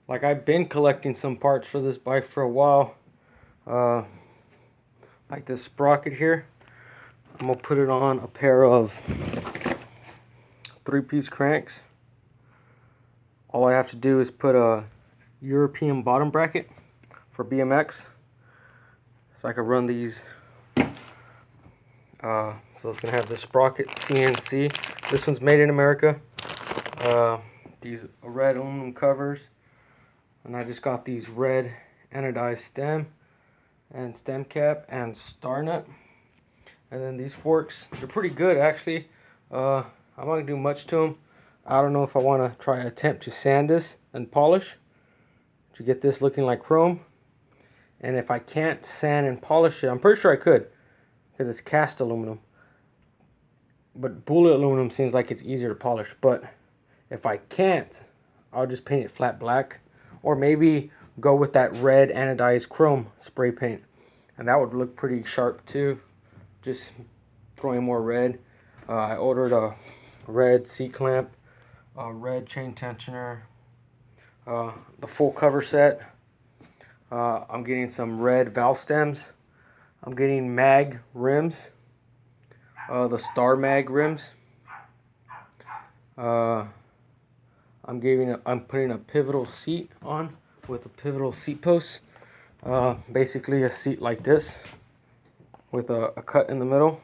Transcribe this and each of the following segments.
Like, I've been collecting some parts for this bike for a while. Uh, like this sprocket here. I'm gonna put it on a pair of 3-piece cranks. All I have to do is put a European bottom bracket for BMX, so I can run these. So it's gonna have the sprocket CNC. This one's made in America. These red aluminum covers, and I just got these red anodized stem and stem cap and star nut. And then these forks, they're pretty good actually. I'm not gonna do much to them. I don't know if I want to try attempt to sand this and polish to get this looking like chrome. And if I can't sand and polish it, I'm pretty sure I could, because it's cast aluminum. But bullet aluminum seems like it's easier to polish. But if I can't, I'll just paint it flat black, or maybe go with that red anodized chrome spray paint, and that would look pretty sharp too. Just throwing more red. I ordered a red seat clamp, a red chain tensioner, the full cover set. I'm getting some red valve stems. I'm getting mag rims, the star mag rims. I'm putting a pivotal seat on with a pivotal seat post. Basically a seat like this with a cut in the middle.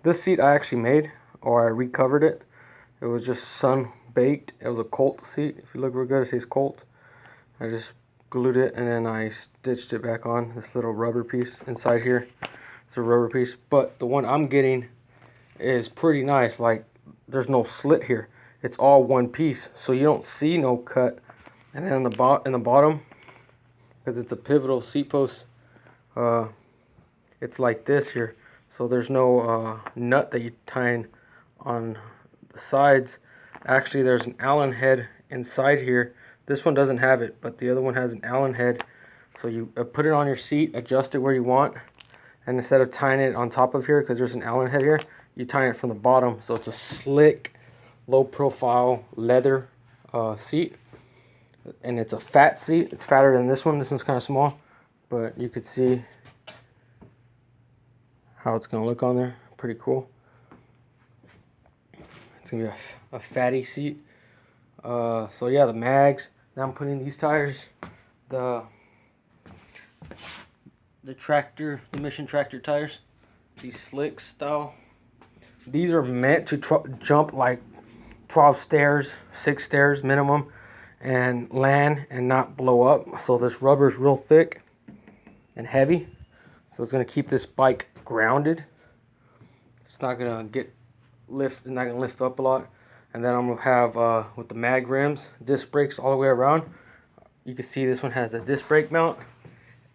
This seat I actually made, or I recovered it. It was just sun baked. It was a Colt seat. If you look real good, it says Colt. I just glued it and then I stitched it back on. This little rubber piece inside here. It's a rubber piece, but the one I'm getting is pretty nice. Like, there's no slit here. It's all one piece, so you don't see no cut. And then in the bottom, because it's a pivotal seat post, it's like this here. So there's no nut that you tie on the sides. Actually, there's an Allen head inside here. This one doesn't have it, but the other one has an Allen head. So you put it on your seat, adjust it where you want, and instead of tying it on top of here, because there's an Allen head here, you tie it from the bottom. So it's a slick, low profile leather seat, and it's a fat seat. It's fatter than this one. This one's kind of small, but you could see how it's gonna look on there. Pretty cool. It's gonna be a fatty seat. So yeah, the mags. Now I'm putting these tires, the Mission Tractor tires, these slick style. These are meant to jump like 12 stairs, 6 stairs minimum, and land and not blow up. So this rubber is real thick and heavy, so it's gonna keep this bike grounded. It's not gonna lift up a lot. And then I'm gonna have with the mag rims, disc brakes all the way around. You can see this one has a disc brake mount.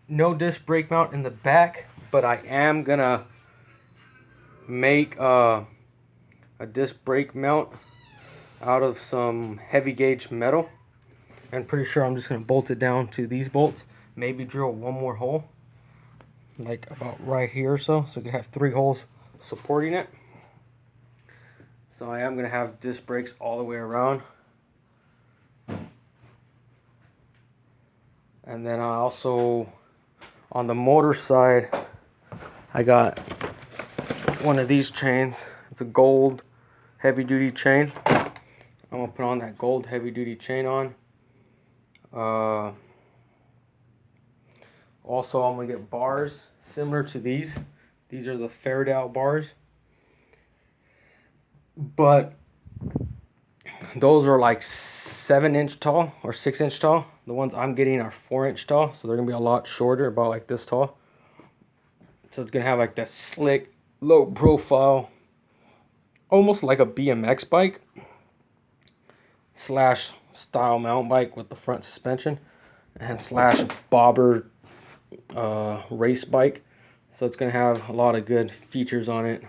No disc brake mount in the back, but I am gonna make a disc brake mount out of some heavy gauge metal. And pretty sure I'm just gonna bolt it down to these bolts. Maybe drill one more hole, like about right here or so, so you can have 3 holes supporting it. So I am going to have disc brakes all the way around. And then I also, on the motor side, I got one of these chains. It's a gold heavy duty chain. I'm going to put on that gold heavy duty chain on. Also, I'm going to get bars similar to these. These are the Fairdale bars. But those are like 7-inch tall or 6-inch tall. The ones I'm getting are 4-inch tall, so they're gonna be a lot shorter, about like this tall. So it's gonna have like that slick, low profile, almost like a BMX bike slash style mountain bike with the front suspension, and slash bobber race bike. So it's gonna have a lot of good features on it.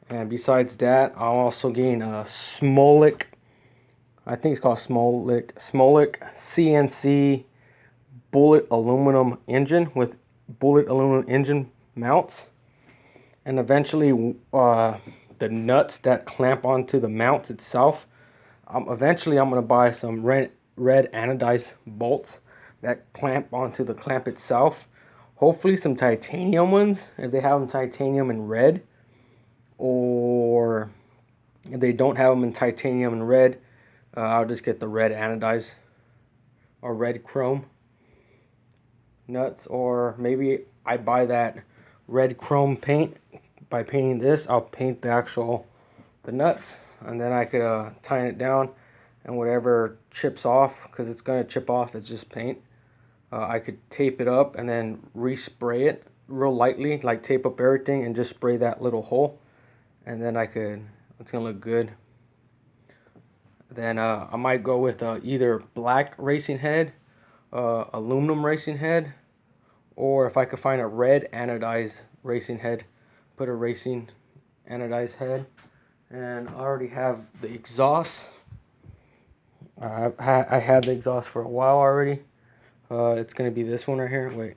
And besides that, I'll also gain a Smolik, I think it's called Smolik CNC bullet aluminum engine with bullet aluminum engine mounts. And eventually the nuts that clamp onto the mounts itself, eventually I'm going to buy some red anodized bolts that clamp onto the clamp itself. Hopefully some titanium ones, if they have them titanium in red, or if they don't have them in titanium and red, I'll just get the red anodized or red chrome nuts, or maybe I buy that red chrome paint. By painting this, I'll paint the nuts, and then I could tighten it down, and whatever chips off, because it's going to chip off, it's just paint. I could tape it up and then respray it real lightly, like tape up everything and just spray that little hole, and then it's going to look good. Then I might go with either black racing head, aluminum racing head, or if I could find a red anodized racing head, put a racing anodized head. And I already have the exhaust. I had the exhaust for a while already. It's going to be this one right here. Wait,